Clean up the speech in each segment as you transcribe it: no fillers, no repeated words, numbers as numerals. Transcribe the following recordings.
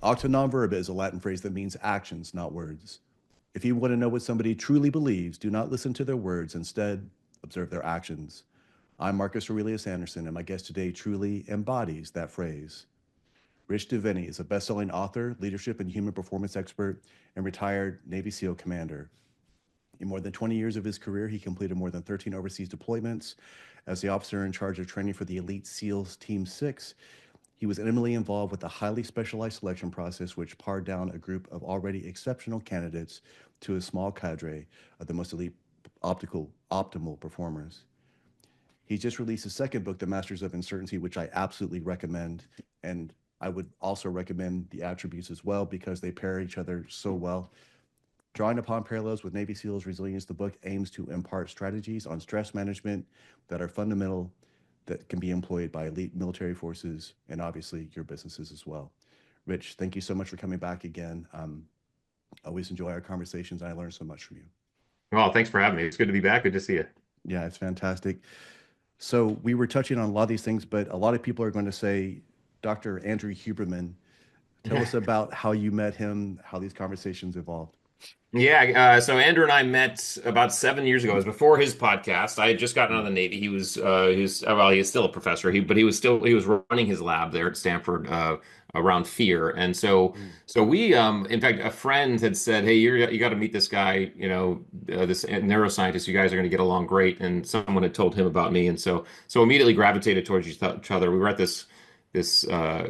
Octa verba is a Latin phrase that means actions, not words. If you want to know what somebody truly believes, do not listen to their words. Instead, observe their actions. I'm Marcus Aurelius Anderson, and my guest today truly embodies that phrase. Rich Diviney is a best-selling author, leadership and human performance expert, and retired Navy SEAL commander. In more than 20 years of his career, he completed more than 13 overseas deployments. As the officer in charge of training for the Elite SEALs Team 6, he was intimately involved with the highly specialized selection process, which pared down a group of already exceptional candidates to a small cadre of the most elite optimal performers. He just released his second book, The Masters of Uncertainty, which I absolutely recommend. And I would also recommend The Attributes as well because they pair each other so well. Drawing upon parallels with Navy SEALs Resilience, the book aims to impart strategies on stress management that are fundamental, that can be employed by elite military forces and obviously your businesses as well. Rich, thank you so much for coming back again. I always enjoy our conversations. And I learned so much from you. Well, thanks for having me. It's good to be back. Good to see you. Yeah, it's fantastic. So we were touching on a lot of these things, but a lot of people are going to say, Dr. Andrew Huberman, tell us about how you met him, how these conversations evolved. Yeah, so Andrew and I met about 7 years ago. It was before his podcast. I had just gotten out of the Navy. He is still a professor. He was running his lab there at Stanford around fear. And Mm. so we in fact a friend had said, "Hey, you got to meet this guy. This neuroscientist. You guys are going to get along great." And someone had told him about me, and so immediately gravitated towards each other. We were at this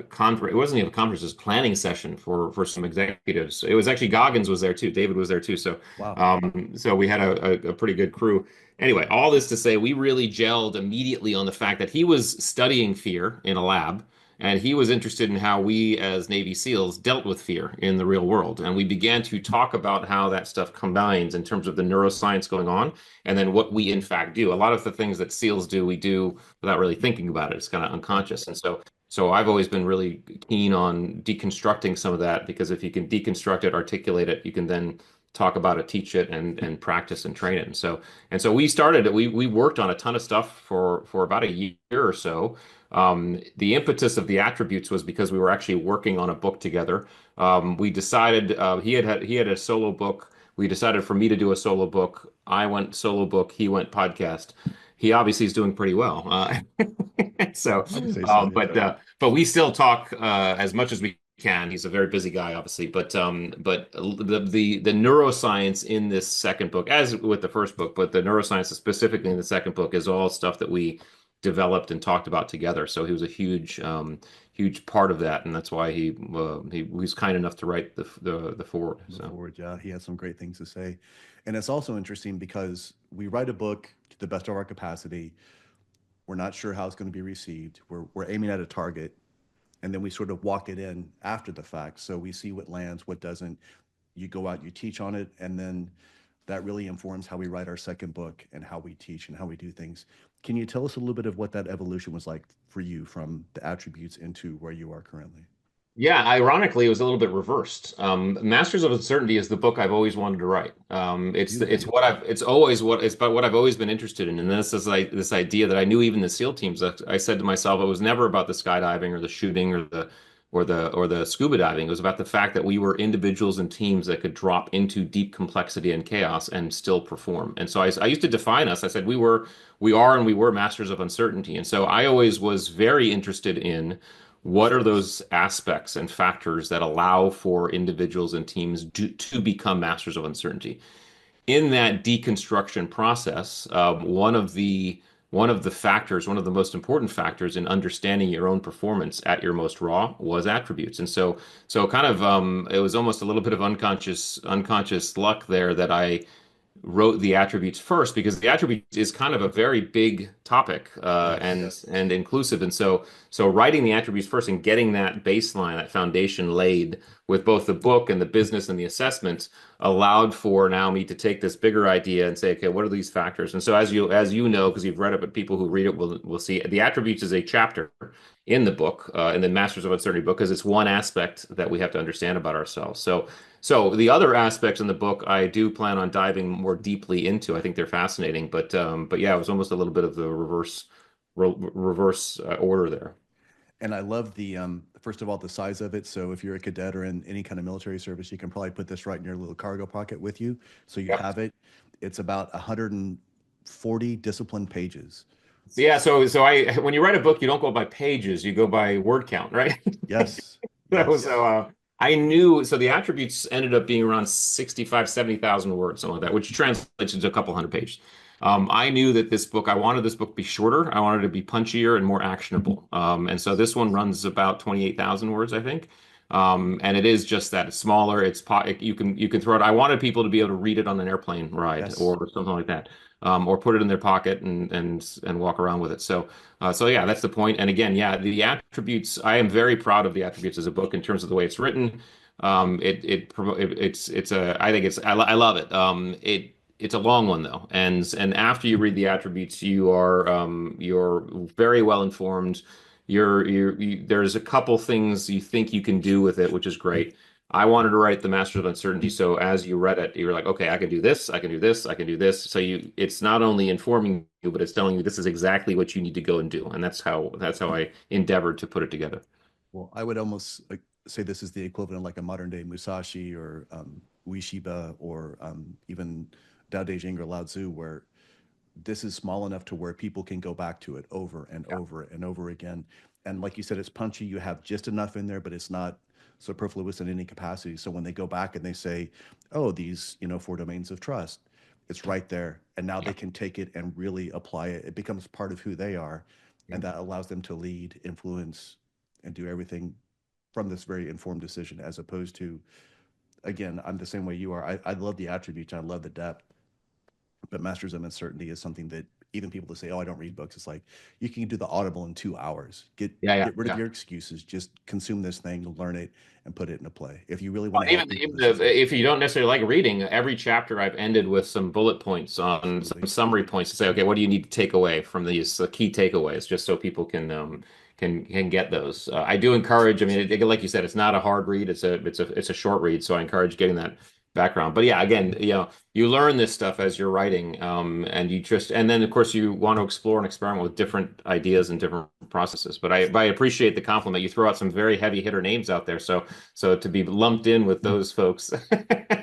conference. It wasn't even a conference, it was a planning session for some executives. It was actually Goggins was there too. David was there too. So Wow. so we had a pretty good crew. Anyway, all this to say, we really gelled immediately on the fact that he was studying fear in a lab, and he was interested in how we as Navy SEALs dealt with fear in the real world. And we began to talk about how that stuff combines in terms of the neuroscience going on, and then what we in fact do. A lot of the things that SEALs do, we do without really thinking about it. It's kind of unconscious. And so I've always been really keen on deconstructing some of that because if you can deconstruct it, articulate it, you can then talk about it, teach it, and practice and train it. And so we started it. We worked on a ton of stuff for about a year or so. The impetus of the attributes was because we were actually working on a book together. We decided he had a solo book. We decided for me to do a solo book. I went solo book. He went podcast. He obviously is doing pretty well. So, I would say so. Yeah. but we still talk as much as we can. He's a very busy guy, obviously. But the neuroscience in this second book, as with the first book, but the neuroscience specifically in the second book is all stuff that we developed and talked about together. So he was a huge part of that, and that's why he was kind enough to write the forward. The So. forward, yeah, he had some great things to say. And it's also interesting because we write a book to the best of our capacity. We're not sure how it's going to be received. We're aiming at a target, and then we sort of walk it in after the fact. So we see what lands, what doesn't. You go out, you teach on it, and then that really informs how we write our second book and how we teach and how we do things. Can you tell us a little bit of what that evolution was like for you from the attributes into where you are currently? Yeah, ironically, it was a little bit reversed. Masters of Uncertainty is the book I've always wanted to write. It's Beautiful. what I've it's always what it's about what I've always been interested in, and this is like this idea that I knew even the SEAL teams. I said to myself, it was never about the skydiving or the shooting or the scuba diving. It was about the fact that we were individuals and teams that could drop into deep complexity and chaos and still perform. And so I used to define us. I said we were masters of uncertainty, and so I always was very interested in what are those aspects and factors that allow for individuals and teams to become masters of uncertainty? In that deconstruction process, one of the factors, one of the most important factors in understanding your own performance at your most raw was attributes. And so kind of it was almost a little bit of unconscious luck there that I wrote the attributes first because the attributes is kind of a very big topic Yes. and inclusive. And so writing the attributes first and getting that baseline, that foundation laid with both the book and the business and the assessments allowed for now me to take this bigger idea and say, okay, what are these factors? And so as you know, because you've read it, but people who read it will see the attributes is a chapter in the book, in the Masters of Uncertainty book, because it's one aspect that we have to understand about ourselves. So the other aspects in the book, I do plan on diving more deeply into. I think they're fascinating, but yeah, it was almost a little bit of the reverse order there. And I love the first of all the size of it. So if you're a cadet or in any kind of military service, you can probably put this right in your little cargo pocket with you, so you Yep. have it. It's about 140 disciplined pages. So yeah, so I when you write a book, you don't go by pages, you go by word count, right? Yes, So yes, I knew so the attributes ended up being around 65, 70,000 words, something like that, which translates into a couple hundred pages. I knew that this book, I wanted this book to be shorter. I wanted it to be punchier and more actionable. And so this one runs about 28,000 words, I think. And it is just that it's smaller. You can throw it. I wanted people to be able to read it on an airplane ride yes. or something like that, or put it in their pocket and walk around with it. So yeah, that's the point. And again, yeah, the attributes. I am very proud of the attributes as a book in terms of the way it's written. It's a. I think it's. I love it. It's a long one though, and after you read the attributes, you're very well informed. There's a couple things you think you can do with it, which is great. I wanted to write the Masters of Uncertainty, so as you read it, you were like, okay, I can do this, I can do this, I can do this. So it's not only informing you, but it's telling you this is exactly what you need to go and do, and that's how I endeavored to put it together. Well, I would almost like say this is the equivalent of like a modern day Musashi or Ueshiba or even Tao Te Ching or Lao Tzu, where this is small enough to where people can go back to it over and Yeah, over and over again. And like you said, it's punchy. You have just enough in there, but it's not superfluous in any capacity. So when they go back and they say, "Oh, these, four domains of trust," it's right there, and now yeah, they can take it and really apply it. It becomes part of who they are, yeah. and that allows them to lead, influence, and do everything from this very informed decision, as opposed to, again, I'm the same way you are. I love the attributes, I love the depth, but Masters of Uncertainty is something that even people that say, "Oh, I don't read books," it's like you can do the Audible in 2 hours. Get Yeah, yeah, get rid of yeah. your excuses. Just consume this thing, learn it, and put it into play. If you really Well, want to help even people, even this is it. if you don't necessarily like reading, every chapter I've ended with some bullet points on some Absolutely. summary points to say, okay, what do you need to take away from these key takeaways, just so people can get those. I do encourage. I mean, like you said, it's not a hard read. It's a short read, so I encourage getting that background. But yeah, again, you learn this stuff as you're writing, and then of course you want to explore and experiment with different ideas and different processes. But I appreciate the compliment. You throw out some very heavy hitter names out there, so to be lumped in with those folks,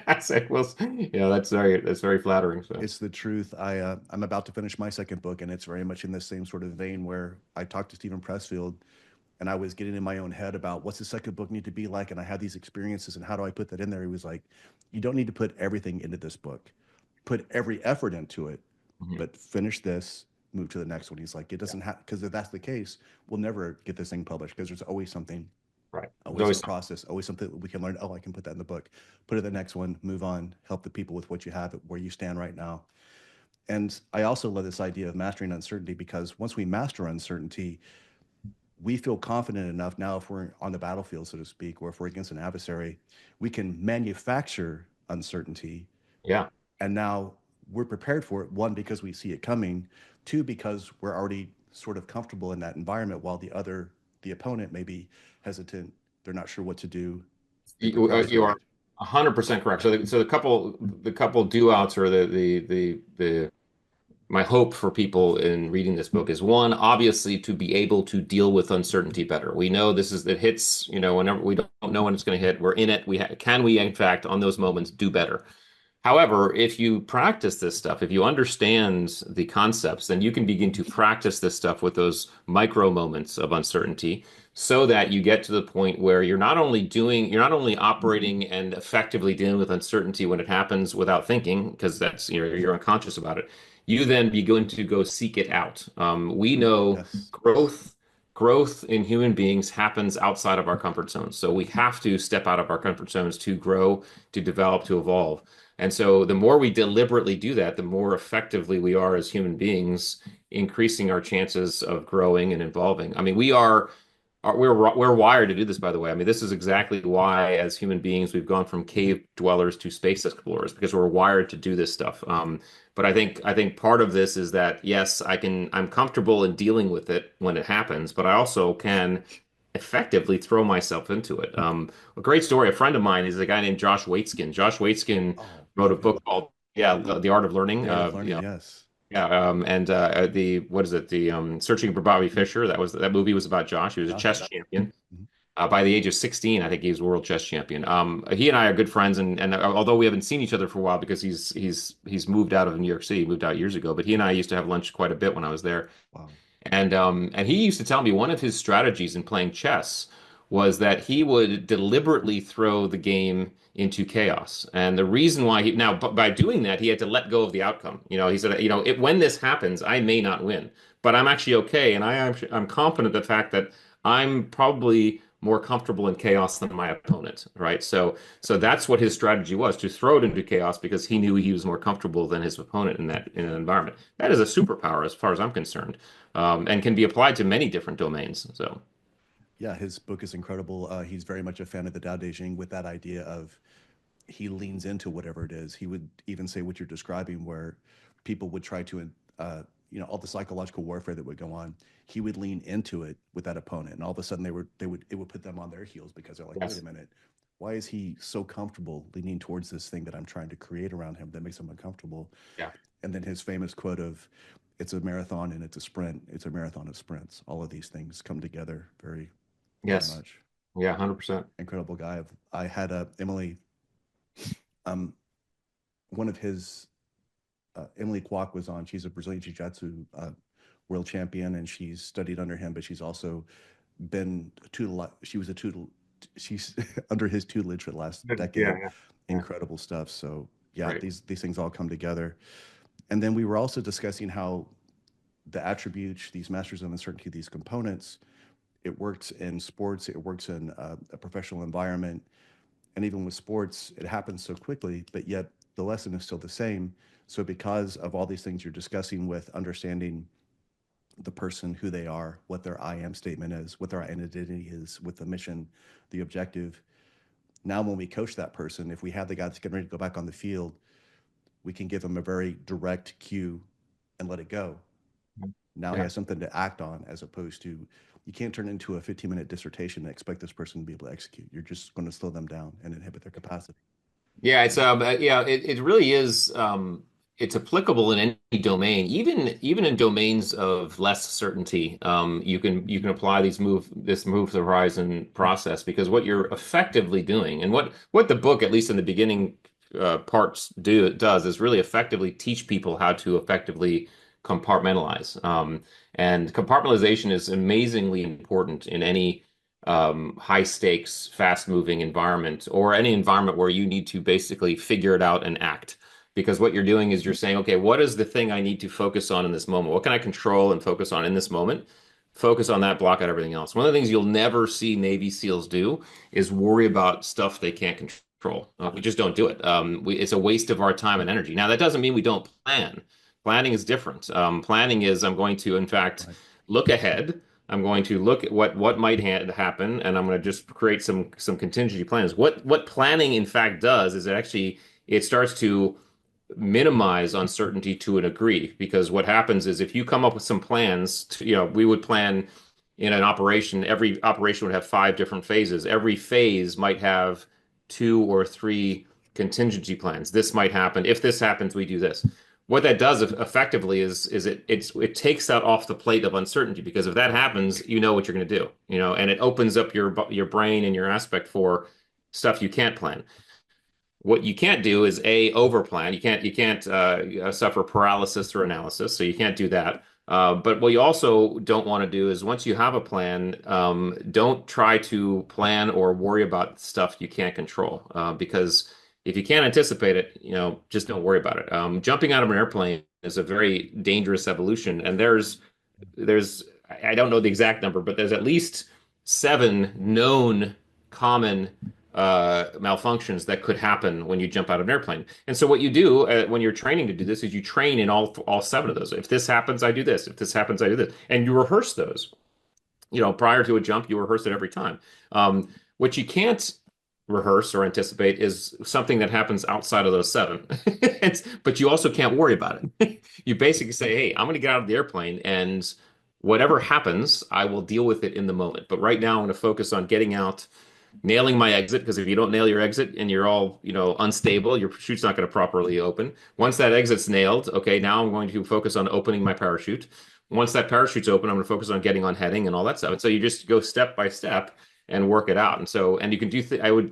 I say, well, that's very flattering. So It's the truth. I'm about to finish my second book, and it's very much in the same sort of vein where I talked to Stephen Pressfield, and I was getting in my own head about what's the second book need to be like, and I had these experiences, and how do I put that in there? He was like, "You don't need to put everything into this book. Put every effort into it, mhm. but finish this, move to the next one." He's like, "It Yeah, doesn't have because if that's the case, we'll never get this thing published because there's always something." right. There's Always a always process, always something that we can learn. Oh, I can put that in the book. Put it in the next one, move on, help the people with what you have, where you stand right now. And I also love this idea of mastering uncertainty because once we master uncertainty, we feel confident enough now, if we're on the battlefield, so to speak, or if we're against an adversary, we can manufacture uncertainty. yeah. And now we're prepared for it. One, because we see it coming. Two, because we're already sort of comfortable in that environment, while the opponent may be hesitant. They're not sure what to do. They prepare You for are it. 100% correct. So the couple do outs or the my hope for people in reading this book is one, obviously to be able to deal with uncertainty better. We know it hits, whenever we don't know when it's going to hit. We're in it. Can we, in fact, on those moments, do better? However, if you practice this stuff, if you understand the concepts, then you can begin to practice this stuff with those micro moments of uncertainty so that you get to the point where you're not only operating and effectively dealing with uncertainty when it happens without thinking, because that's, you're unconscious about it. You then begin to go seek it out. We know Yes. growth, growth in human beings happens outside of our comfort zones. So we have to step out of our comfort zones to grow, to develop, to evolve. And so the more we deliberately do that, the more effectively we are as human beings, increasing our chances of growing and evolving. I mean, we're wired to do this, by the way. I mean, this is exactly why, as human beings, we've gone from cave dwellers to space explorers because we're wired to do this stuff. But I think part of this is that yes, I'm comfortable in dealing with it when it happens, but I also can effectively throw myself into it. A great story. A friend of mine is a guy named Josh Waitzkin. Josh Waitzkin Oh, wrote a love book him. called The Art of Learning. The art of learning. Yes. Yeah, and the what is it? The Searching for Bobby Fischer. That movie was about Josh. He was a Josh, chess yeah. champion. Mhm. By the age of 16, I think he was world chess champion. He and I are good friends, and although we haven't seen each other for a while because he's moved out of New York City, moved out years ago, but he and I used to have lunch quite a bit when I was there. Wow. And he used to tell me one of his strategies in playing chess was that he would deliberately throw the game into chaos. And the reason why by doing that, he had to let go of the outcome. He said, when this happens, I may not win, but I'm actually okay. And I'm confident the fact that I'm probably more comfortable in chaos than my opponent, right? So that's what his strategy was, to throw it into chaos because he knew he was more comfortable than his opponent in an environment. That is a superpower as far as I'm concerned, and can be applied to many different domains. So, Yeah, his book is incredible. He's very much a fan of the Tao Te Ching with that idea of he leans into whatever it is. He would even say what you're describing, where people would try to, all the psychological warfare that would go on. He would lean into it with that opponent, and all of a sudden it would put them on their heels because they're like, wait a yes, minute, why is he so comfortable leaning towards this thing that I'm trying to create around him that makes him uncomfortable? yeah, And then his famous quote of, "It's a marathon and it's a sprint. It's a marathon of sprints." All of these things come together very, very yes, much. yeah, 100%. Incredible guy. I had Emily, um, one of his Emily Kwok was on. She's a Brazilian Jiu-Jitsu world champion, and she's studied under him. But she's also been tuteled. She was a tutel. She's under his tutelage for the last Yeah, decade. yeah, yeah. Incredible stuff. So yeah, Right. these things all come together. And then we were also discussing how the attributes, these masters of uncertainty, these components, it works in sports, it works in a professional environment, and even with sports, it happens so quickly, but yet the lesson is still the same. So, because of all these things you're discussing with understanding the person, who they are, what their I am statement is, what their identity is, with the mission, the objective, now when we coach that person, if we have the guy that's getting ready to go back on the field, we can give him a very direct cue and let it go. Now he Yeah. has something to act on, as opposed to, you can't turn into a 15-minute dissertation and expect this person to be able to execute. You're just going to slow them down and inhibit their capacity. Yeah, it really is it's applicable in any domain, even in domains of less certainty. You can apply this move the horizon process, because what you're effectively doing, and what the book, at least in the beginning parts, does is really effectively teach people how to effectively compartmentalize. And compartmentalization is amazingly important in any high stakes, fast moving environment, or any environment where you need to basically figure it out and act. Because what you're doing is you're saying, okay, what is the thing I need to focus on in this moment? What can I control and focus on in this moment? Focus on that, block out everything else. One of the things you'll never see Navy SEALs do is worry about stuff they can't control. We just don't do it. It's a waste of our time and energy. Now, that doesn't mean we don't plan. Planning is different. Planning is, I'm going to, in fact, Right. look ahead. I'm going to look at what might happen, and I'm going to just create some contingency plans. What planning in fact does is it starts to minimize uncertainty to a degree, because what happens is if you come up with some plans, we would plan in an operation. Every operation would have five different phases. Every phase might have two or three contingency plans. This might happen. If this happens, we do this. What that does effectively is it takes that off the plate of uncertainty, because if that happens, you know what you're going to do, and it opens up your brain and your aspect for stuff you can't plan. What you can't do is overplan. You can't suffer paralysis through analysis, so you can't do that. But what you also don't want to do is, once you have a plan, don't try to plan or worry about stuff you can't control, because if you can't anticipate it, just don't worry about it. Jumping out of an airplane is a very dangerous evolution, and there's I don't know the exact number, but there's at least seven known common malfunctions that could happen when you jump out of an airplane. And so what you do when you're training to do this is you train in all seven of those. If this happens, I do this. If this happens, I do this. And you rehearse those. Prior to a jump, you rehearse it every time. What you can't rehearse or anticipate is something that happens outside of those seven. But you also can't worry about it. You basically say, hey, I'm going to get out of the airplane, and whatever happens, I will deal with it in the moment. But right now, I'm going to focus on getting out. nailing my exit, because if you don't nail your exit and you're all, unstable, your chute's not going to properly open. Once that exit's nailed, okay, now I'm going to focus on opening my parachute. Once that parachute's open, I'm going to focus on getting on heading and all that stuff. And so you just go step by step and work it out. And so, and you can do,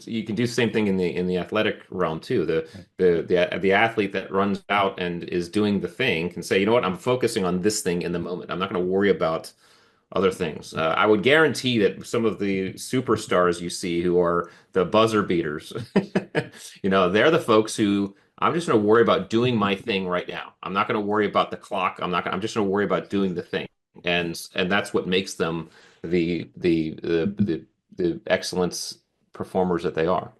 you can do the same thing in the athletic realm too. Right. The athlete that runs out and is doing the thing can say, you know what, I'm focusing on this thing in the moment. I'm not going to worry about other things. I would guarantee that some of the superstars you see who are the buzzer beaters, they're the folks who I'm just going to worry about doing my thing right now. I'm not going to worry about the clock. I'm just going to worry about doing the thing. And that's what makes them the excellence performers that they are.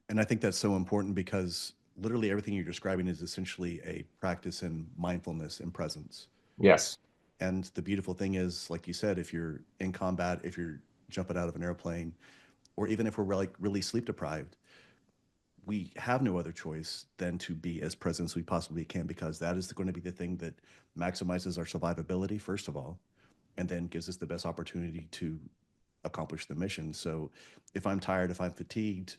And I think that's so important because literally everything you're describing is essentially a practice in mindfulness and presence. Yes. And the beautiful thing is, like you said, if you're in combat, if you're jumping out of an airplane, or even if we're like really sleep deprived, we have no other choice than to be as present as we possibly can, because that is going to be the thing that maximizes our survivability, first of all, and then gives us the best opportunity to accomplish the mission. So if I'm tired, if I'm fatigued,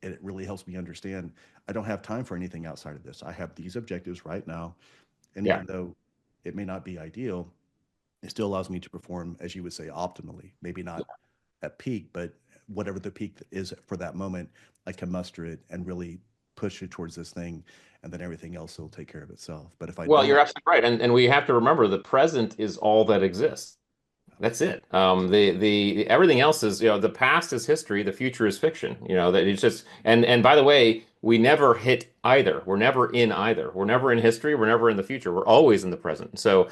it really helps me understand I don't have time for anything outside of this. I have these objectives right now. And Yeah. even though it may not be ideal, it still allows me to perform, as you would say, optimally. Maybe not at peak, but whatever the peak is for that moment, I can muster it and really push it towards this thing, and then everything else will take care of itself. But if I Well, you're don't, absolutely right. And we have to remember the present is all that exists. That's it. Everything else is, the past is history, the future is fiction. That it's just, and by the way, we never hit either. We're never in either. We're never in history. We're never in the future. We're always in the present. So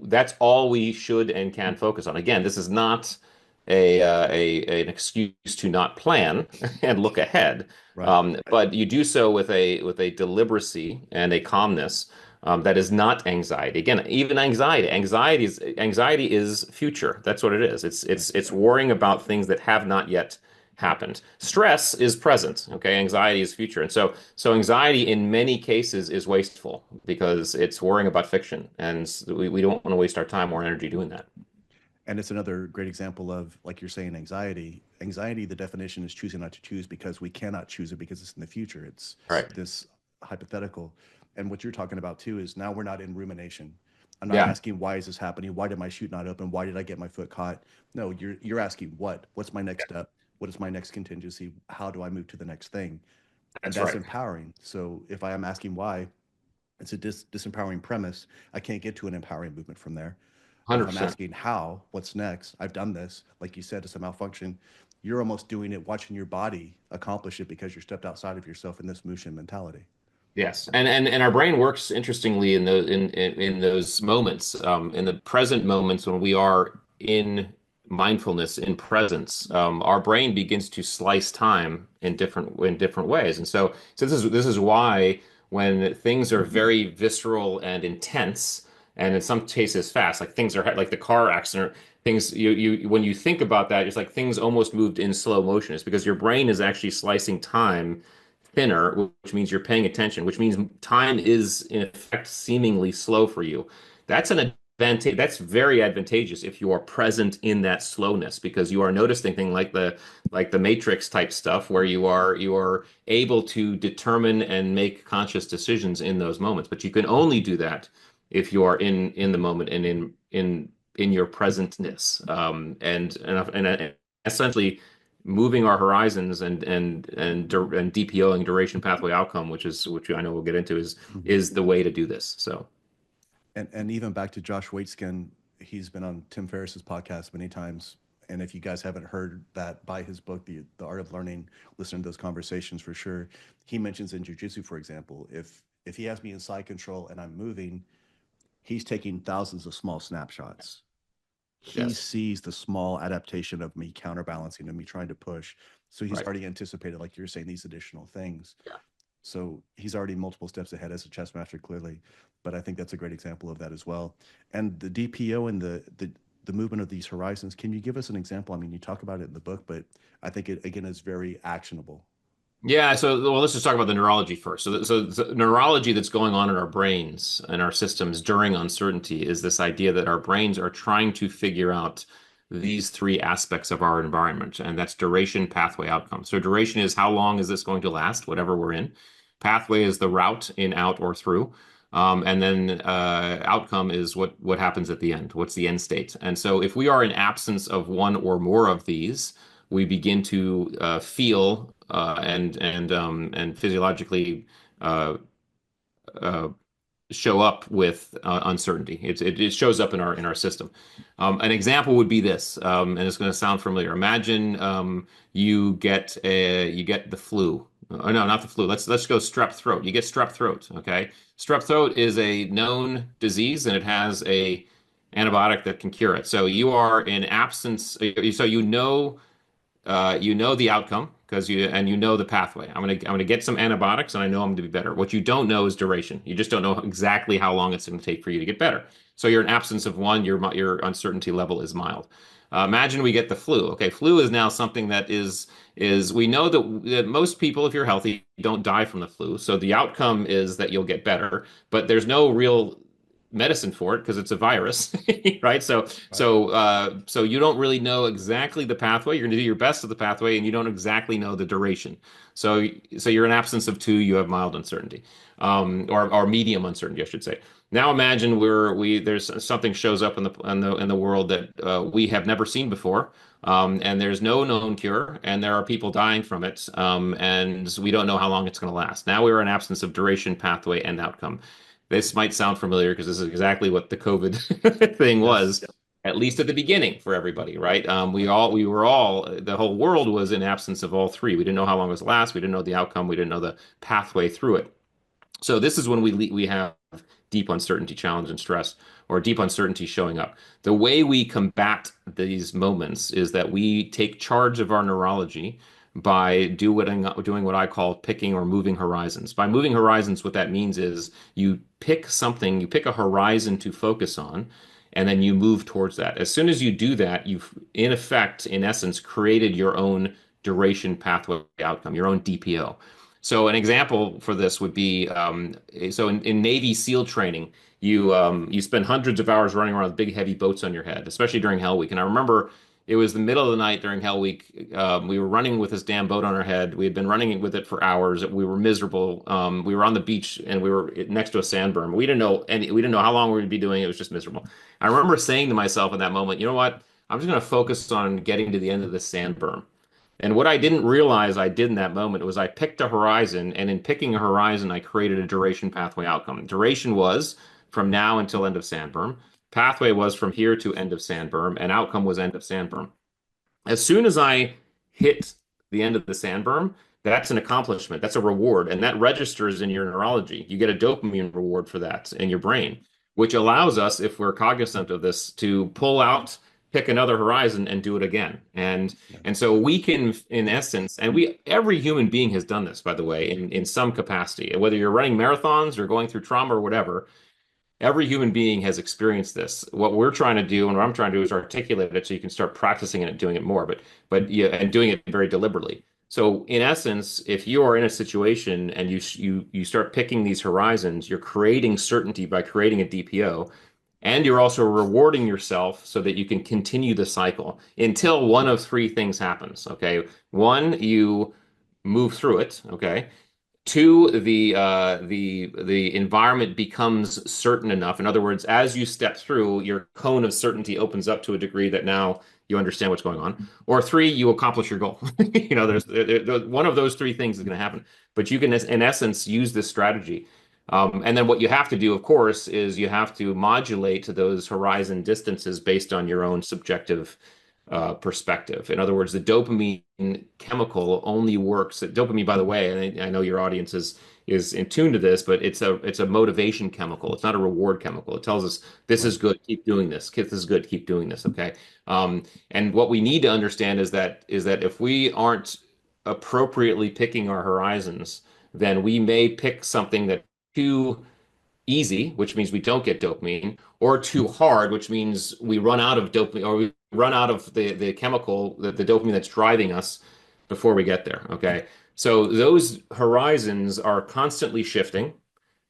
that's all we should and can focus on. Again, this is not an excuse to not plan and look ahead. right. But you do so with a deliberacy and a calmness that is not anxiety. Again, even anxiety is future. That's what it is. It's worrying about things that have not yet happened. Stress is present. Okay, anxiety is future, and so anxiety in many cases is wasteful because it's worrying about fiction, and we don't want to waste our time or energy doing that. And it's another great example of, like you're saying, anxiety. Anxiety, the definition is choosing not to choose because we cannot choose it because it's in the future. It's Right. this hypothetical. And what you're talking about too is now we're not in rumination. I'm not Yeah. asking why is this happening? Why did my chute not open? Why did I get my foot caught? No, you're asking what? What's my next step? What is my next contingency? How do I move to the next thing? And That's that's right. empowering. So if I am asking why, it's a disempowering premise. I can't get to an empowering movement from there. But if I'm 100%. asking how, what's next, I've done this, like you said, it's a malfunction. You're almost doing it, watching your body accomplish it because you're stepped outside of yourself in this motion mentality. Yes, and our brain works interestingly in those moments, in the present moments when we are in mindfulness, in presence. Our brain begins to slice time in different ways, and so this is why when things are very visceral and intense, and in some cases fast, like things are like the car accident. Things you when you think about that, it's like things almost moved in slow motion. It's because your brain is actually slicing time thinner, which means you're paying attention, which means time is in effect seemingly slow for you. That's an advantage. That's very advantageous if you are present in that slowness because you are noticing things like the Matrix type stuff where you are able to determine and make conscious decisions in those moments. But you can only do that if you are in the moment and in your presentness. And essentially moving our horizons and DPOing duration pathway outcome, which I know we'll get into, is Mhm. is the way to do this. So And even back to Josh Waitzkin, he's been on Tim Ferriss's podcast many times. And if you guys haven't heard that, buy his book, The Art of Learning, listen to those conversations for sure. He mentions in jujitsu, for example, if he has me in side control and I'm moving, he's taking thousands of small snapshots. He yes, sees the small adaptation of me counterbalancing and me trying to push. So he's right. already anticipated, like you're saying, these additional things. Yeah. So he's already multiple steps ahead as a chess master, clearly. But I think that's a great example of that as well. And the DPO and the movement of these horizons, can you give us an example? I mean, you talk about it in the book, but I think it again is very actionable. Yeah, so well, let's just talk about the neurology first. So the neurology that's going on in our brains and our systems during uncertainty is this idea that our brains are trying to figure out these three aspects of our environment, and that's duration, pathway, outcome. So duration is how long is this going to last, whatever we're in. Pathway is the route in, out, or through. And then outcome is what happens at the end. What's the end state? And so if we are in absence of one or more of these, we begin to feel and physiologically uh, uh, show up with uncertainty. It shows up in our system. An example would be this, and it's going to sound familiar. Imagine you get the flu. Oh, no, not the flu. Let's go strep throat. You get strep throat. Okay, strep throat is a known disease, and it has a antibiotic that can cure it. So you are in absence. So you know the outcome because you know the pathway. I'm gonna get some antibiotics and I know I'm going to be better. What you don't know is duration. You just don't know exactly how long it's going to take for you to get better. So you're in absence of one, your uncertainty level is mild. Imagine we get the flu. Okay, flu is now something that is we know that most people, if you're healthy, don't die from the flu. So the outcome is that you'll get better, but there's no real medicine for it because it's a virus, right? Right. So you don't really know exactly the pathway. You're going to do your best of the pathway, and you don't exactly know the duration. So you're in absence of two. You have mild uncertainty, or medium uncertainty, I should say. Now imagine there's something shows up in the world that we have never seen before. And there's no known cure, and there are people dying from it, and we don't know how long it's going to last. Now we're in absence of duration, pathway, and outcome. This might sound familiar because this is exactly what the COVID thing Yes. was, at least at the beginning for everybody, right? Right. The whole world was in absence of all three. We didn't know how long it was last. We didn't know the outcome. We didn't know the pathway through it. So this is when we have deep uncertainty, challenge, and stress, or deep uncertainty showing up. The way we combat these moments is that we take charge of our neurology by doing what I call picking or moving horizons. By moving horizons, what that means is you pick a horizon to focus on, and then you move towards that. As soon as you do that, you've in effect, in essence, created your own duration pathway outcome, your own DPO. So an example for this would be in Navy SEAL training, you spend hundreds of hours running around with big heavy boats on your head, especially during Hell Week. And I remember it was the middle of the night during Hell Week. We were running with this damn boat on our head. We had been running with it for hours. We were miserable. We were on the beach and we were next to a sandberm. We didn't know how long we would be doing it. It was just miserable. I remember saying to myself in that moment, you know what? I'm just going to focus on getting to the end of this sandberm. And what I didn't realize I did in that moment was I picked a horizon, and in picking a horizon, I created a duration pathway outcome. Duration was from now until end of sandberm. Pathway was from here to end of sandberm, and outcome was end of sandberm. As soon as I hit the end of the sandberm, that's an accomplishment. That's a reward, and that registers in your neurology. You get a dopamine reward for that in your brain, which allows us, if we're cognizant of this, to pull out, pick another horizon, and do it again. And Yeah. and so we can, in essence, and we every human being has done this, by the way, in some capacity. Whether you're running marathons or going through trauma or whatever, every human being has experienced this. What we're trying to do and what I'm trying to do is articulate it so you can start practicing it and doing it more, but yeah, and doing it very deliberately. So in essence, if you are in a situation and you start picking these horizons, you're creating certainty by creating a DPO, and you're also rewarding yourself so that you can continue the cycle until one of three things happens. Okay. One, you move through it. Okay. Two, the environment becomes certain enough. In other words, as you step through, your cone of certainty opens up to a degree that now you understand what's going on. Or three, you accomplish your goal. One of those three things is going to happen. But you can, in essence, use this strategy. And then what you have to do, of course, is you have to modulate those horizon distances based on your own subjective perspective. In other words, the dopamine chemical only works. Dopamine, by the way, and I know your audience is in tune to this, but it's a motivation chemical. It's not a reward chemical. It tells us this Right. is good, keep doing this. This is good, keep doing this. Okay. And what we need to understand is that if we aren't appropriately picking our horizons, then we may pick something that too easy, which means we don't get dopamine, or too hard, which means we run out of dopamine or we run out of the chemical, the dopamine that's driving us before we get there. Okay. So those horizons are constantly shifting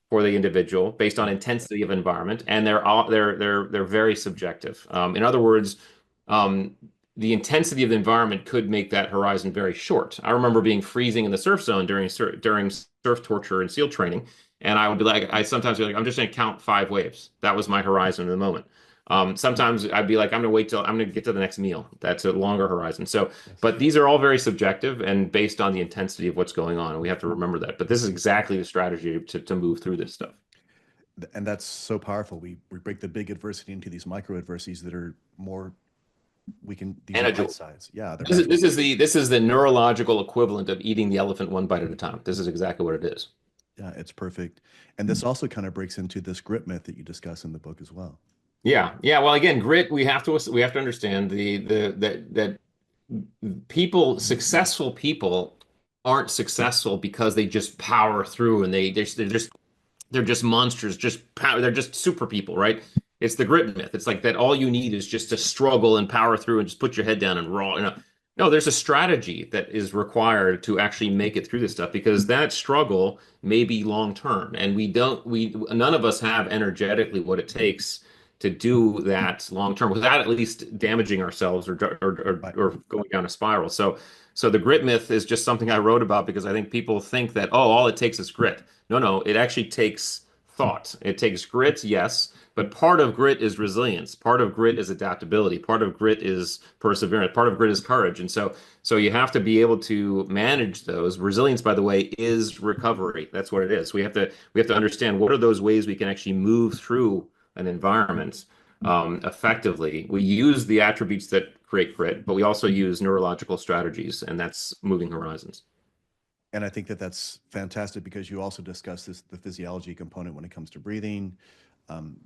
for the individual based on Right. intensity of environment, and they're very subjective. In other words, um, the intensity of the environment could make that horizon very short. I remember being freezing in the surf zone during surf torture and SEAL training, and I would be like, I sometimes be like, I'm just going to count 5 waves. That was my horizon in the moment. Sometimes I'd be like, I'm going to wait till I'm going to get to the next meal. That's a longer horizon. So, Yes. but these are all very subjective and based on the intensity of what's going on, and we have to remember that. But this is exactly the strategy to move through this stuff. And that's so powerful. We break the big adversity into these micro adversities that are more, we can, these are bite Manageable. size. Yeah, they're This is manageable. this is the this is the neurological equivalent of eating the elephant one bite at a time. This is exactly what it is. Yeah, it's perfect. And this also kind of breaks into this grit myth that you discuss in the book as well. Yeah, yeah. Well, again, grit. We have to understand the that successful people aren't successful because they just power through and they're just monsters, just power. They're just super people, right? It's the grit myth. It's like that all you need is just to struggle and power through and just put your head down and roll. No, there's a strategy that is required to actually make it through this stuff because that struggle may be long term, and we none of us have energetically what it takes to do that long term without at least damaging ourselves Right. or going down a spiral. So the grit myth is just something I wrote about because I think people think that, oh, all it takes is grit. No, no, it actually takes thought. It takes grit, yes, but part of grit is resilience. Part of grit is adaptability. Part of grit is perseverance. Part of grit is courage. And so you have to be able to manage those. Resilience, by the way, is recovery. That's what it is. We have to understand what are those ways we can actually move through an environment effectively. We use the attributes that create grit, but we also use neurological strategies, and that's moving horizons. And I think that that's fantastic because you also discuss this, the physiology component when it comes to breathing. Um,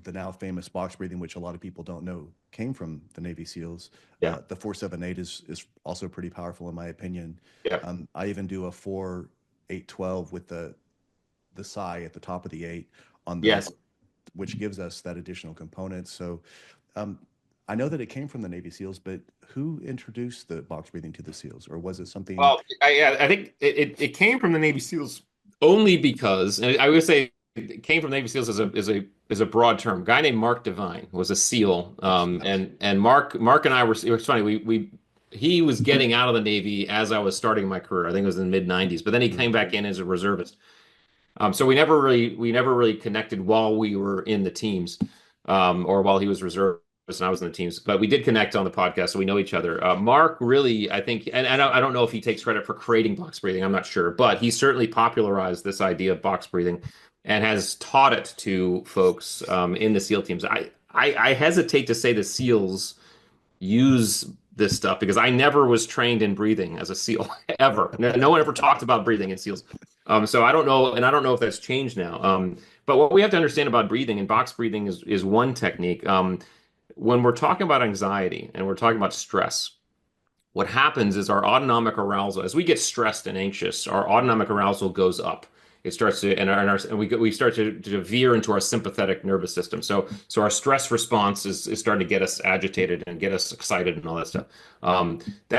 the now famous box breathing, which a lot of people don't know, came from the Navy SEALs. Yeah. The 4-7-8 is also pretty powerful in my opinion. Yeah. I even do a 4-8-12 with the psi at the top of the eight on the, Yes. which gives us that additional component. So um, I know that it came from the Navy SEALs, but who introduced the box breathing to the SEALs, or was it something? Well, I think it came from the Navy SEALs only because, and I would say it came from Navy SEALs as a broad term. A guy named Mark Divine was a SEAL, Yes. and Mark and I were. It was funny. We he was getting out of the Navy as I was starting my career. I think it was in the mid '90s, but then he came back in as a reservist. So we never really connected while we were in the teams, or while he was reservist and I was in the teams. But we did connect on the podcast, so we know each other. Mark really, I think, and I don't know if he takes credit for creating box breathing. I'm not sure, but he certainly popularized this idea of box breathing and has taught it to folks in the SEAL teams. I hesitate to say the SEALs use this stuff because I never was trained in breathing as a SEAL ever. No one ever talked about breathing in SEALs. So I don't know, and I don't know if that's changed now. But what we have to understand about breathing and box breathing is one technique. When we're talking about anxiety and we're talking about stress, what happens is our autonomic arousal, as we get stressed and anxious, our autonomic arousal goes up. It starts to, and we start to veer into our sympathetic nervous system. So our stress response is starting to get us agitated and get us excited and all that stuff.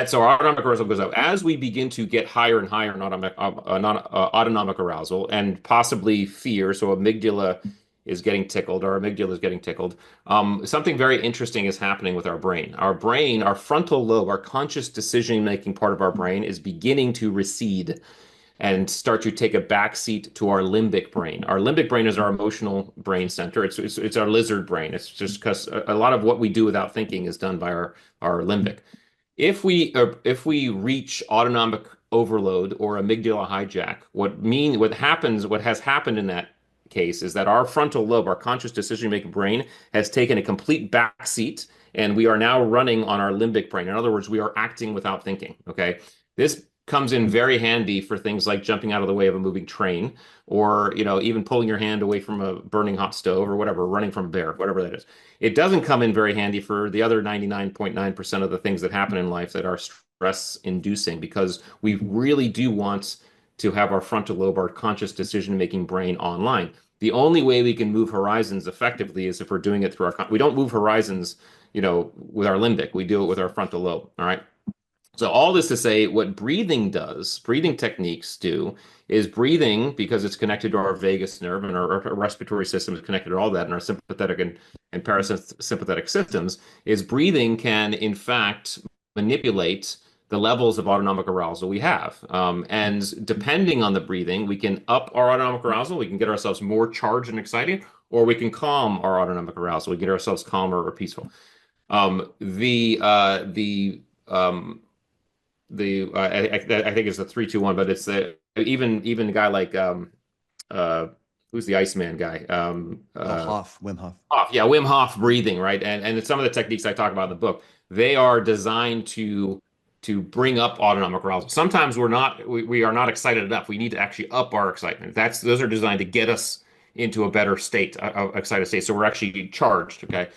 So our autonomic arousal goes up as we begin to get higher and higher in autonomic arousal and possibly fear. So amygdala is getting tickled, our amygdala is getting tickled. Something very interesting is happening with our brain. Our brain, our frontal lobe, our conscious decision-making part of our brain is beginning to recede and start to take a backseat to our limbic brain. Our limbic brain is our emotional brain center. It's our lizard brain. It's just because a lot of what we do without thinking is done by our limbic. If we reach autonomic overload or amygdala hijack, what has happened in that case is that our frontal lobe, our conscious decision-making brain, has taken a complete backseat, and we are now running on our limbic brain. In other words, we are acting without thinking. Okay, this comes in very handy for things like jumping out of the way of a moving train, or even pulling your hand away from a burning hot stove, or whatever, running from a bear, whatever that is. It doesn't come in very handy for the other 99.9% of the things that happen in life that are stress inducing because we really do want to have our frontal lobe, our conscious decision making brain online. The only way we can move horizons effectively is if we're doing it through we don't move horizons, with our limbic. We do it with our frontal lobe. All right. So all this to say, what breathing does, breathing techniques do, is breathing, because it's connected to our vagus nerve and our respiratory system is connected to all that, and our sympathetic and parasympathetic systems, is breathing can in fact manipulate the levels of autonomic arousal we have. And depending on the breathing, we can up our autonomic arousal, we can get ourselves more charged and excited, or we can calm our autonomic arousal, we get ourselves calmer or peaceful. The I think it's the 3-2-1, but it's the even a guy like uh who's the Iceman guy? Hoff, Wim Hof. Hof, yeah, Wim Hof breathing, right? And some of the techniques I talk about in the book, they are designed to bring up autonomic arousal. Sometimes we are not excited enough. We need to actually up our excitement. Those are designed to get us into a better state, a excited state. So we're actually charged, okay?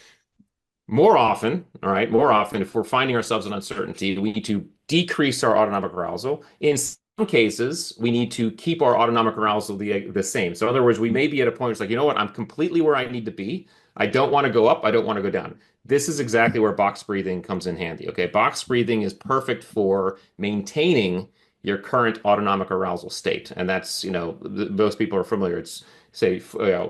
More often, all right, more often, if we're finding ourselves in uncertainty, we need to decrease our autonomic arousal. In some cases, we need to keep our autonomic arousal the same. So, in other words, we may be at a point where it's like, you know what, I'm completely where I need to be. I don't want to go up. I don't want to go down. This is exactly where box breathing comes in handy. Okay. Box breathing is perfect for maintaining your current autonomic arousal state. And that's, most people are familiar. It's say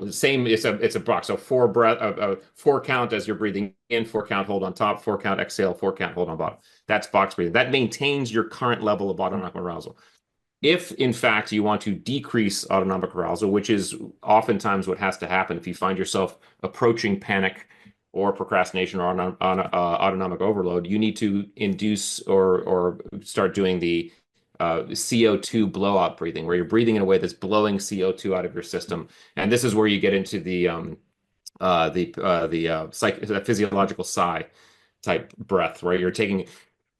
same it's a box, so four count as you're breathing in, four count hold on top, four count exhale, four count hold on bottom. That's box breathing. That maintains your current level of autonomic arousal. If in fact you want to decrease autonomic arousal, which is oftentimes what has to happen if you find yourself approaching panic or procrastination or autonomic overload, you need to induce or start doing the CO2 blowout breathing, where you're breathing in a way that's blowing CO2 out of your system. And this is where you get into the physiological sigh type breath, where you're taking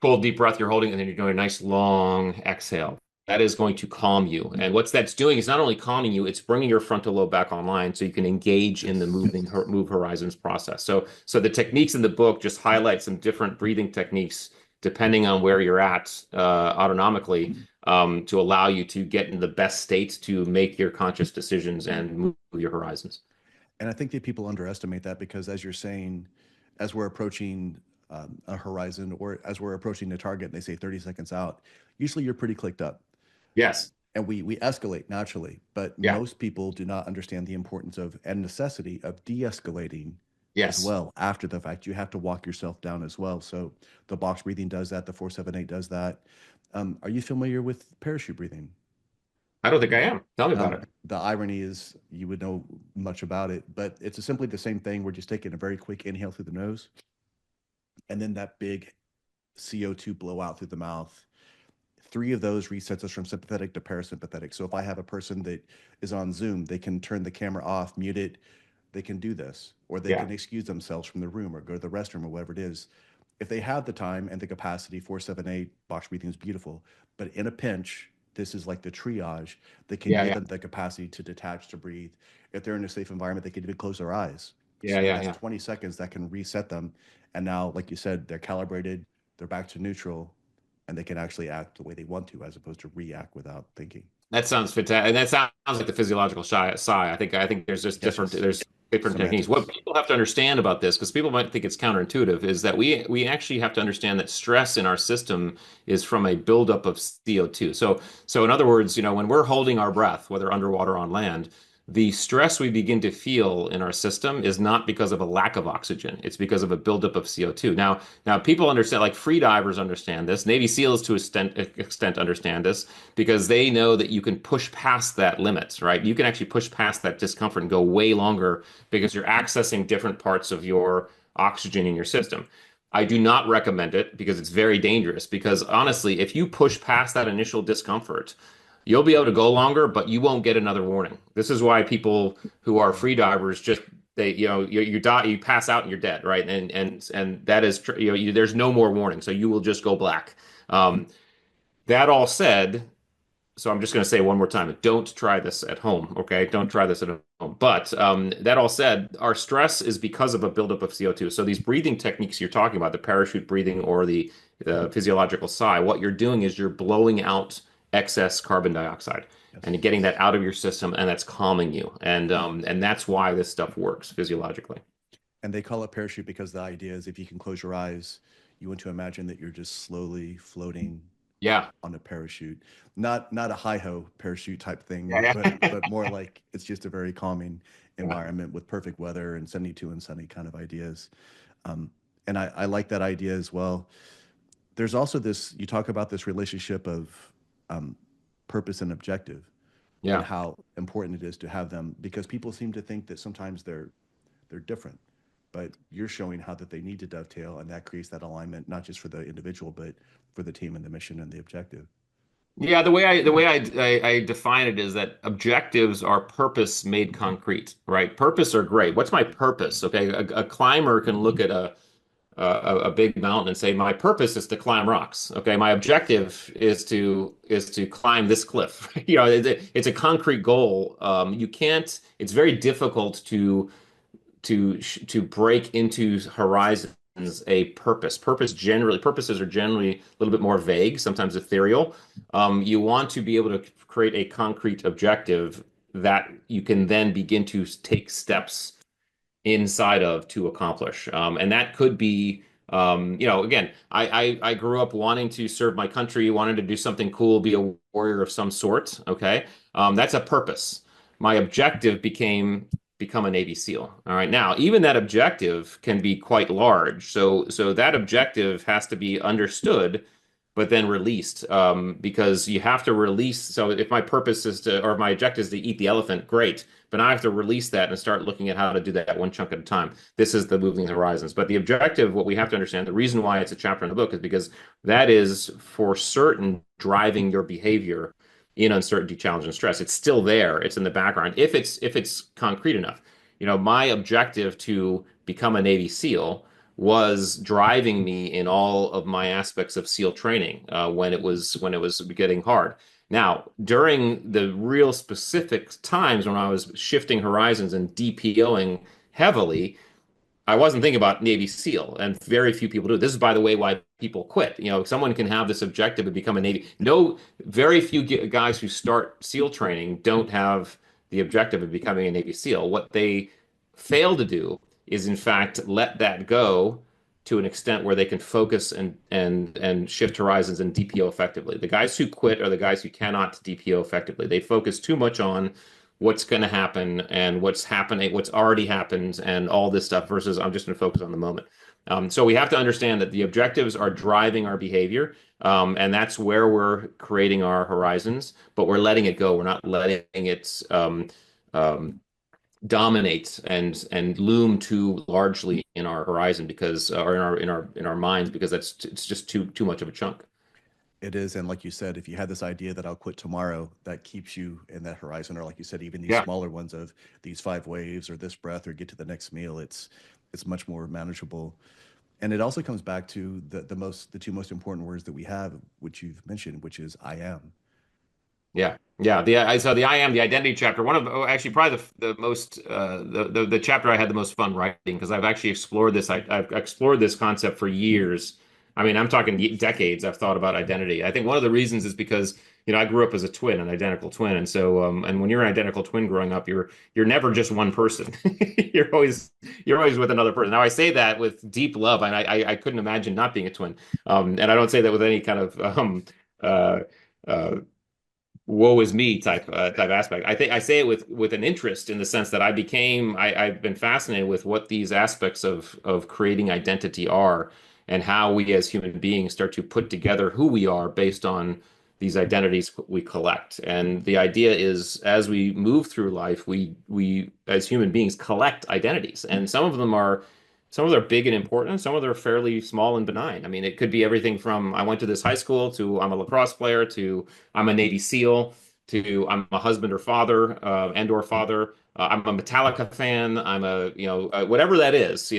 full deep breath, you're holding, and then you're doing a nice long exhale. That is going to calm you. And what that's doing is not only calming you, it's bringing your frontal lobe back online so you can engage in the move horizons process. So the techniques in the book just highlight some different breathing techniques depending on where you're at autonomically, to allow you to get in the best state to make your conscious decisions and move your horizons. And I think that people underestimate that because, as you're saying, as we're approaching a horizon or as we're approaching the target and they say 30 seconds out, usually you're pretty clicked up. Yes. And we escalate naturally, but Yeah. most people do not understand the importance of and necessity of de-escalating as Yes. well after the fact. You have to walk yourself down as well. So the box breathing does that. The 4-7-8 does that. Are you familiar with parachute breathing? I don't think I am. Tell me about it. The irony is you would know much about it, but it's simply the same thing. We're just taking a very quick inhale through the nose and then that big CO2 blowout through the mouth. Three of those resets us from sympathetic to parasympathetic. So if I have a person that is on Zoom, they can turn the camera off, mute it. They can do this, or they Yeah. can excuse themselves from the room or go to the restroom or whatever it is. If they have the time and the capacity, 4-7-8 box breathing is beautiful. But in a pinch, this is like the triage that can Yeah. give Yeah. them the capacity to detach, to breathe. If they're in a safe environment, they can even close their eyes. Yeah. So Yeah. that's Yeah. 20 seconds that can reset them. And now, like you said, they're calibrated, they're back to neutral, and they can actually act the way they want to as opposed to react without thinking. That sounds fantastic. And that sounds like the physiological sigh. I think there's just Yes, yes. there's different techniques. What Semantics. people have to understand about this, because people might think it's counterintuitive, is that we actually have to understand that stress in our system is from a buildup of CO2. So in other words, when we're holding our breath, whether underwater or on land, the stress we begin to feel in our system is not because of a lack of oxygen. It's because of a buildup of CO2. Now people understand, like free divers understand this. Navy SEALs to extent understand this, because they know that you can push past that limit, right? You can actually push past that discomfort and go way longer because you're accessing different parts of your oxygen in your system. I do not recommend it because it's very dangerous. Because honestly, if you push past that initial discomfort, you'll be able to go longer, but you won't get another warning. This is why people who are free divers just you die, you pass out and you're dead, right? And that is there's no more warning, so you will just go black. That all said, so I'm just going to say one more time, don't try this at home, okay? Don't try this at home. But that all said, our stress is because of a buildup of CO2. So these breathing techniques you're talking about, the parachute breathing or the physiological sigh, what you're doing is you're blowing out excess carbon dioxide and you're Yes. getting that out of your system, and that's calming you. And that's why this stuff works physiologically. And they call it parachute because the idea is if you can close your eyes, you want to imagine that you're just slowly floating Yeah. on a parachute, not a hi ho parachute type thing, Yeah. but Yeah. more like it's just a very calming Yeah. environment with perfect weather and 72 and sunny kind of ideas. Um, and I like that idea as well. There's also this, you talk about this relationship of um, purpose and objective and Yeah. how important it is to have them because people seem to think that sometimes they're different, but you're showing how that they need to dovetail and that creates that alignment, not just for the individual, but for the team and the mission and the objective. Yeah, the way I define it is that objectives are purpose made concrete, right? Purpose are great. What's my purpose? Okay, a climber can look at a big mountain and say, my purpose is to climb rocks. Okay, my objective is to climb this cliff. You know, it's a concrete goal. You can't. It's very difficult to break into horizons a purpose. Purposes are generally a little bit more vague, sometimes ethereal. You want to be able to create a concrete objective that you can then begin to take steps inside of to accomplish. And that could be, again, I grew up wanting to serve my country, wanting to do something cool, be a warrior of some sort. Okay. That's a purpose. My objective become a Navy SEAL. All right. Now, even that objective can be quite large. So that objective has to be understood but then released because you have to release. So if my purpose is to, or my objective is to eat the elephant, great. But now I have to release that and start looking at how to do that one chunk at a time. This is the moving horizons. But the objective, what we have to understand, the reason why it's a chapter in the book is because that is for certain driving your behavior in uncertainty, challenge, and stress. It's still there. It's in the background. If it's concrete enough. My objective to become a Navy SEAL was driving me in all of my aspects of SEAL training when it was getting hard. Now, during the real specific times when I was shifting horizons and DPOing heavily, I wasn't thinking about Navy SEAL, and very few people do. This is, by the way, why people quit. Someone can have this objective and become a Navy. No, very few guys who start SEAL training don't have the objective of becoming a Navy SEAL. What they fail to do is, in fact, let that go to an extent where they can focus and shift horizons and DPO effectively. The guys who quit are the guys who cannot DPO effectively. They focus too much on what's going to happen and what's happening, what's already happened, and all this stuff versus I'm just going to focus on the moment. So we have to understand that the objectives are driving our behavior, and that's where we're creating our horizons, but we're letting it go. We're not letting it um, dominate and loom too largely in our horizon because, or in our minds because it's just too much of a chunk. It is, and like you said, if you had this idea that I'll quit tomorrow, that keeps you in that horizon, or like you said, even these Yeah. smaller ones of these 5 waves or this breath or get to the next meal, it's much more manageable. And it also comes back to the two most important words that we have, which you've mentioned, which is I am. Yeah, yeah. So the I am the identity chapter. One of actually probably the most the chapter I had the most fun writing because I've actually explored this. I've explored this concept for years. I mean, I'm talking decades. I've thought about identity. I think one of the reasons is because I grew up as a twin, an identical twin, and so and when you're an identical twin growing up, you're never just one person. You're always with another person. Now I say that with deep love, and I couldn't imagine not being a twin. And I don't say that with any kind of uh, uh, woe is me type aspect. I think I say it with an interest in the sense that I've been fascinated with what these aspects of creating identity are and how we as human beings start to put together who we are based on these identities we collect. And the idea is as we move through life, we as human beings collect identities. And some of them are big and important, some of them are fairly small and benign. I mean, it could be everything from I went to this high school to I'm a lacrosse player to I'm a Navy SEAL to I'm a husband or father and or father. I'm a Metallica fan. I'm whatever that is.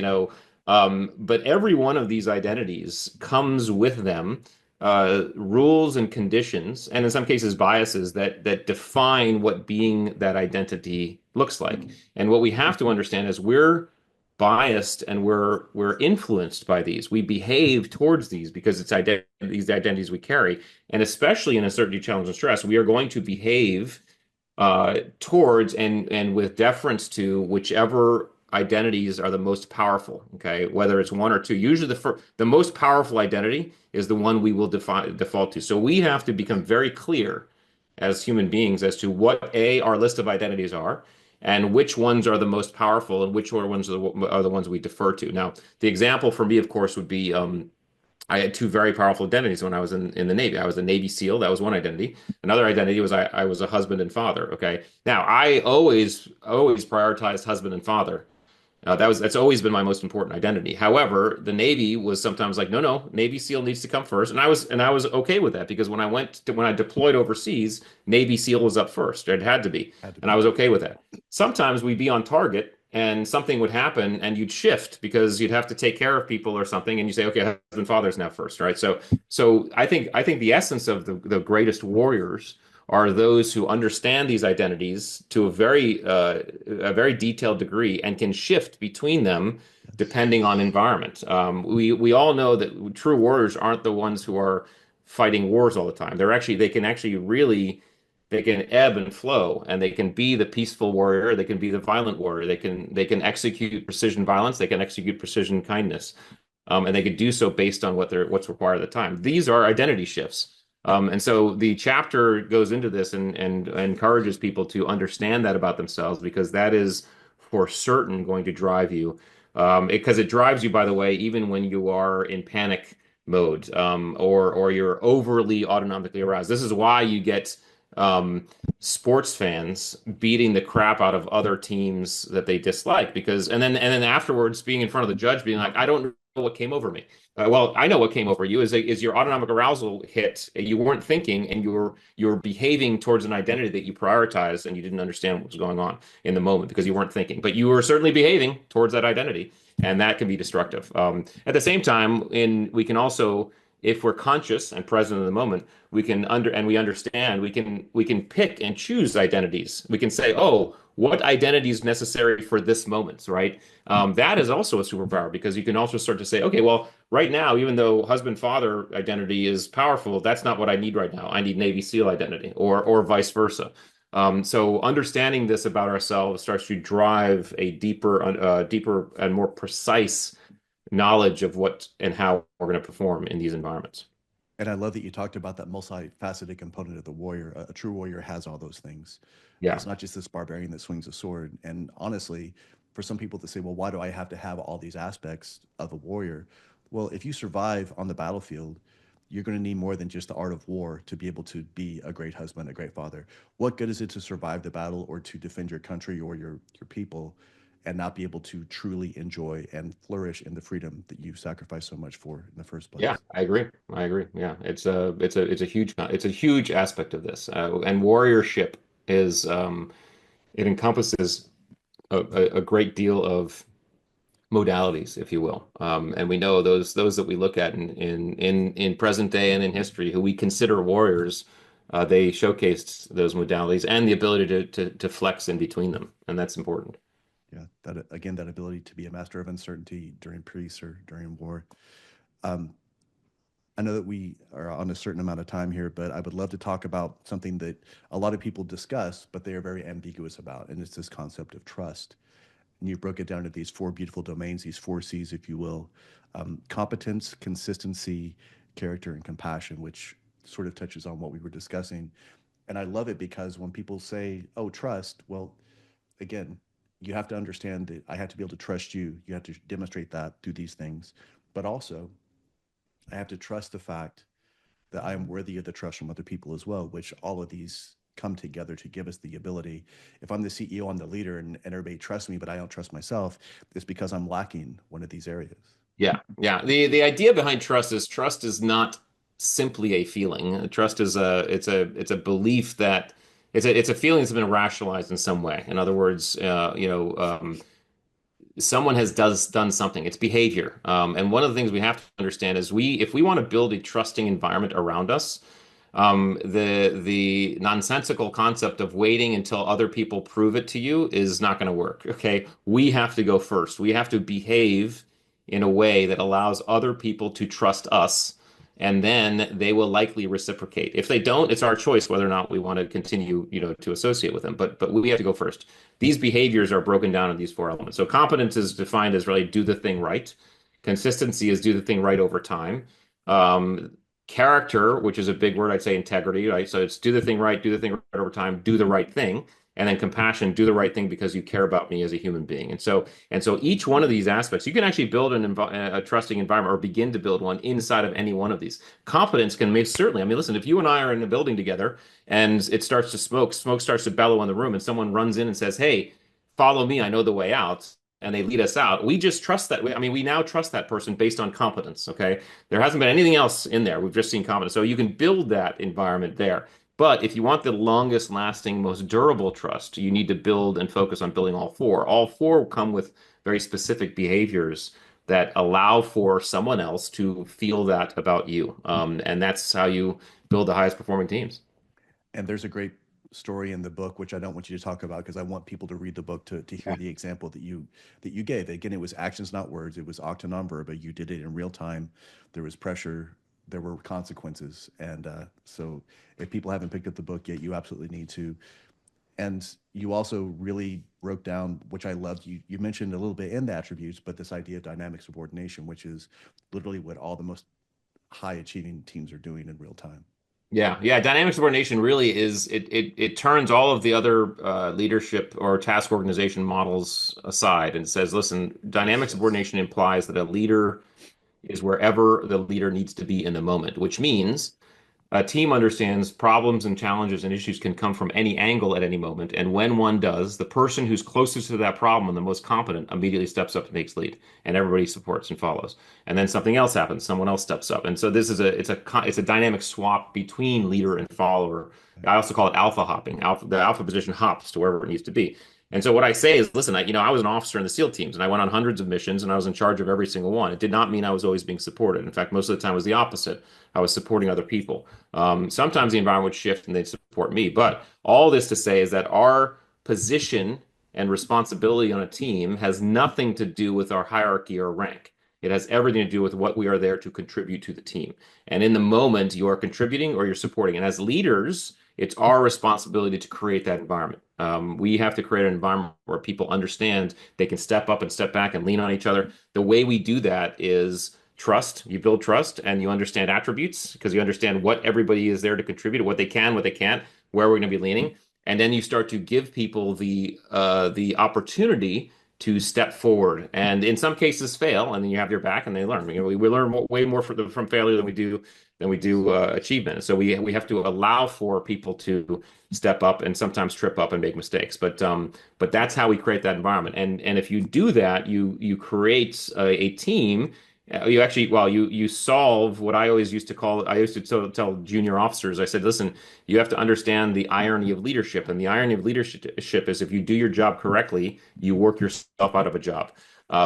But every one of these identities comes with them rules and conditions, and in some cases biases that define what being that identity looks like. And what we have to understand is we're biased and we're influenced by these. We behave towards these because it's these identities we carry. And especially in uncertainty, challenge, and stress, we are going to behave towards and with deference to whichever identities are the most powerful, okay? Whether it's one or two. Usually the most powerful identity is the one we will default to. So we have to become very clear as human beings as to what our list of identities are and which ones are the most powerful and which ones are the ones we defer to. Now, the example for me, of course, would be I had two very powerful identities when I was in the Navy. I was a Navy SEAL. That was one identity. Another identity was I was a husband and father. Okay. Now, I always prioritized husband and father. That's always been my most important identity. However, the Navy was sometimes like, no, no, Navy SEAL needs to come first, and I was okay with that because when I deployed overseas, Navy SEAL was up first. It had to be, Had to and I be. was okay with that. Sometimes we'd be on target and something would happen, and you'd shift because you'd have to take care of people or something, and you say, okay, husband father's now first, right? So I think the essence of the greatest warriors are those who understand these identities to a very detailed degree and can shift between them Yes. depending on environment. We all know that true warriors aren't the ones who are fighting wars all the time. They can actually really they can ebb and flow, and they can be the peaceful warrior, they can be the violent warrior, they can execute precision violence, they can execute precision kindness, and they could do so based on what's required at the time. These are identity shifts. And so the chapter goes into this and encourages people to understand that about themselves because that is for certain going to drive you. Because it drives you, by the way, even when you are in panic mode or you're overly autonomically aroused. This is why you get um, sports fans beating the crap out of other teams that they dislike because and then afterwards being in front of the judge being like, I don't know what came over me. Well, I know what came over you is your autonomic arousal hit. You weren't thinking, and you were behaving towards an identity that you prioritized, and you didn't understand what was going on in the moment because you weren't thinking. But you were certainly behaving towards that identity, and that can be destructive. At the same time, we can also, if we're conscious and present in the moment, we understand, we can pick and choose identities. We can say, oh, what identity is necessary for this moment, right? That is also a superpower because you can also start to say, okay, well, right now, even though husband father identity is powerful, that's not what I need right now. I need Navy SEAL identity, or vice versa. So understanding this about ourselves starts to drive a deeper and more precise knowledge of what and how we're going to perform in these environments. And I love that you talked about that multifaceted component of the warrior. A true warrior has all those things. Yeah, It's not just this barbarian that swings a sword. And honestly, for some people to say, well, why do I have to have all these aspects of a warrior? Well, if you survive on the battlefield, you're going to need more than just the art of war to be able to be a great husband, a great father. What good is it to survive the battle or to defend your country or your people and not be able to truly enjoy and flourish in the freedom that you've sacrificed so much for in the first yeah, place? I agree. I agree. Yeah, it's a huge aspect of this, and warriorship is it encompasses a great deal of modalities, if you will. And we know those that we look at in present day and in history, who we consider warriors, they showcased those modalities and the ability to flex in between them, and that's important. Yeah, that again, that ability to be a master of uncertainty during peace or during war. Um, I know that we are on a certain amount of time here, but I would love to talk about something that a lot of people discuss, but they are very ambiguous about, and it's this concept of trust. And you broke it down to these four beautiful domains, these four C's, if you will: competence, consistency, character, and compassion, which sort of touches on what we were discussing. And I love it because when people say, "Oh, trust," well, again, you have to understand that I have to be able to trust you. You have to demonstrate that through these things, but also I have to trust the fact that I am worthy of the trust from other people as well, which all of these come together to give us the ability. If I'm the CEO, I'm the leader, and everybody trusts me, but I don't trust myself, it's because I'm lacking one of these areas. Yeah, yeah. The idea behind trust is not simply a feeling. Trust is it's a belief that it's a feeling that's been rationalized in some way. In other words, someone has done something. It's behavior. And one of the things we have to understand is if we want to build a trusting environment around us, the nonsensical concept of waiting until other people prove it to you is not going to work. Okay, we have to go first. We have to behave in a way that allows other people to trust us. and then they will likely reciprocate. If they don't, it's our choice whether or not we want to continue, to associate with them. But we have to go first. These behaviors are broken down in these four elements. So competence is defined as really do the thing right. Consistency is do the thing right over time. Um, Character, which is a big word, I'd say integrity, right? So it's do the thing right, do the thing right over time, do the right thing. And then compassion, do the right thing because you care about me as a human being. And so each one of these aspects, you can actually build a trusting environment or begin to build one inside of any one of these. Competence can make certainly. I mean, listen, if you and I are in a building together and it starts to smoke starts to bellow in the room, and someone runs in and says, "Hey, follow me, I know the way out." And they lead us out. We just trust that. I mean, we now trust that person based on competence. Okay. There hasn't been anything else in there. We've just seen competence. So you can build that environment there. But if you want the longest lasting, most durable trust, you need to build and focus on building all four. All four come with very specific behaviors that allow for someone else to feel that about you. And that's how you build the highest performing teams. And there's a great story in the book, which I don't want you to talk about because I want people to read the book to hear the example that you gave. Again, it was actions, not words. It was octa non-verb, but you did it in real time. There was pressure. There were consequences. And so if people haven't picked up the book yet, you absolutely need to. And you also really broke down, which I loved. You mentioned a little bit in the attributes, but this idea of dynamic subordination, which is literally what all the most high achieving teams are doing in real time. Yeah, yeah. Dynamic subordination really is it turns all of the other leadership or task organization models aside and says, listen, dynamic subordination implies that a leader is wherever the leader needs to be in the moment, which means a team understands problems and challenges and issues can come from any angle at any moment. And when one does, the person who's closest to that problem and the most competent immediately steps up and takes lead, and everybody supports and follows. And then something else happens, someone else steps up. And so this is it's a dynamic swap between leader and follower. I also call it alpha hopping. The alpha position hops to wherever it needs to be. And so what I say is, listen, I was an officer in the SEAL teams and I went on hundreds of missions and I was in charge of every single one. It did not mean I was always being supported. In fact, most of the time it was the opposite. I was supporting other people. Sometimes the environment would shift and they'd support me. But all this to say is that our position and responsibility on a team has nothing to do with our hierarchy or rank. It has everything to do with what we are there to contribute to the team. And in the moment, you are contributing or you're supporting. And as leaders, it's our responsibility to create that environment. We have to create an environment where people understand they can step up and step back and lean on each other. The way we do that is trust. You build trust and you understand attributes because you understand what everybody is there to contribute, what they can, what they can't, where we're going to be leaning. And then you start to give people the opportunity to step forward, and in some cases fail, and then you have your back, and they learn. We learn way more from failure than we do achievement. So we have to allow for people to step up and sometimes trip up and make mistakes. But that's how we create that environment. And if you do that, you create a team. You actually, well, you solve what I always used to call. I used to tell junior officers. I said, listen, you have to understand the irony of leadership, and the irony of leadership is if you do your job correctly, you work yourself out of a job.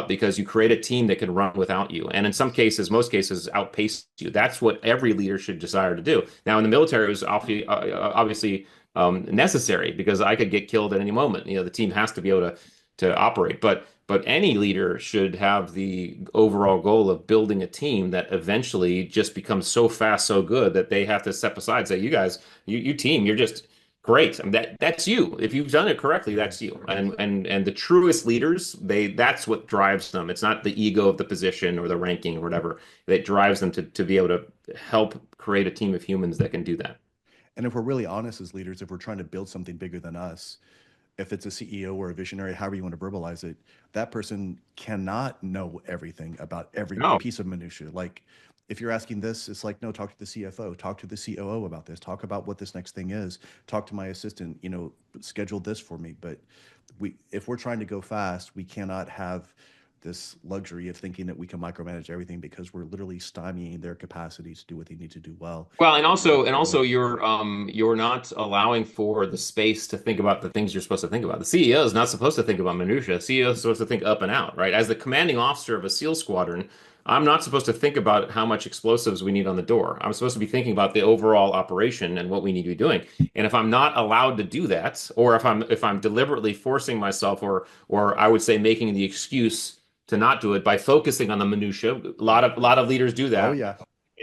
Because you create a team that can run without you, and in some cases, most cases, outpace you. That's what every leader should desire to do. Now, in the military, it was obviously necessary because I could get killed at any moment. The team has to be able to operate, but any leader should have the overall goal of building a team that eventually just becomes so fast, so good that they have to step aside and say, you guys, you team, you're just great. I mean, that's you. If you've done it correctly, that's you. And the truest leaders, that's what drives them. It's not the ego of the position or the ranking or whatever that drives them to be able to help create a team of humans that can do that. And if we're really honest as leaders, if we're trying to build something bigger than us, if it's a CEO or a visionary, however you want to verbalize it, that person cannot know everything about every No. piece of minutia. Like if you're asking this, it's like, no, talk to the CFO, talk to the COO about this, talk about what this next thing is, talk to my assistant, schedule this for me. But if we're trying to go fast, we cannot have this luxury of thinking that we can micromanage everything because we're literally stymieing their capacity to do what they need to do well. Well, and also you're not allowing for the space to think about the things you're supposed to think about. The CEO is not supposed to think about minutia. The CEO is supposed to think up and out, right? As the commanding officer of a SEAL squadron, I'm not supposed to think about how much explosives we need on the door. I'm supposed to be thinking about the overall operation and what we need to be doing. And if I'm not allowed to do that, or if I'm deliberately forcing myself, or I would say making the excuse to not do it by focusing on the minutia, a lot of leaders do Oh that yeah.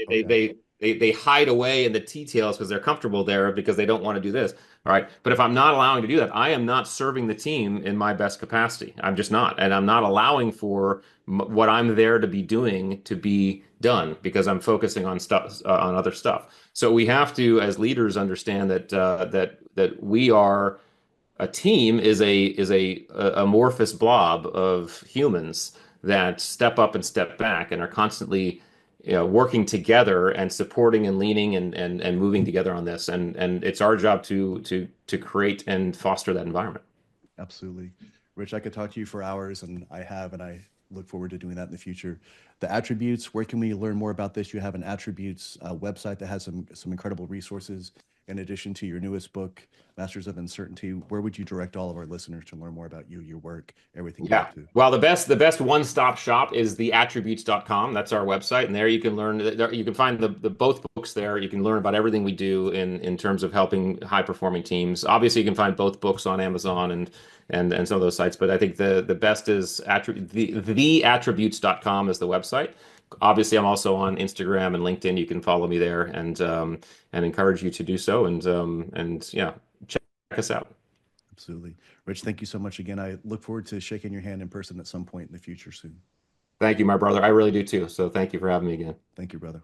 they Okay. they they hide away in the details because they're comfortable there because they don't want to do this. All right. But if I'm not allowing to do that, I am not serving the team in my best capacity. I'm just not. And I'm not allowing for what I'm there to be doing to be done because I'm focusing on stuff, on other stuff. So we have to, as leaders, understand that we are a team is a amorphous blob of humans that step up and step back and are constantly working together and supporting and leaning and moving together on this and it's our job to create and foster that environment. Absolutely. Rich, I could talk to you for hours, and I have, and I look forward to doing that in the future. The attributes, where can we learn more about this? You have an attributes website that has some incredible resources in addition to your newest book, Masters of Uncertainty. Where would you direct all of our listeners to learn more about you, your work, everything you're Yeah. up to? Well, the best one-stop shop is theattributes.com. That's our website. And there you can learn you can find the both books there. You can learn about everything we do in terms of helping high-performing teams. Obviously, you can find both books on Amazon and some of those sites, but I think the best is theattributes.com is the website. Obviously, I'm also on Instagram and LinkedIn. You can follow me there and encourage you to do so and yeah, check us out. Absolutely. Rich, thank you so much again. I look forward to shaking your hand in person at some point in the future soon. Thank you, my brother. I really do too. So thank you for having me again. Thank you, brother.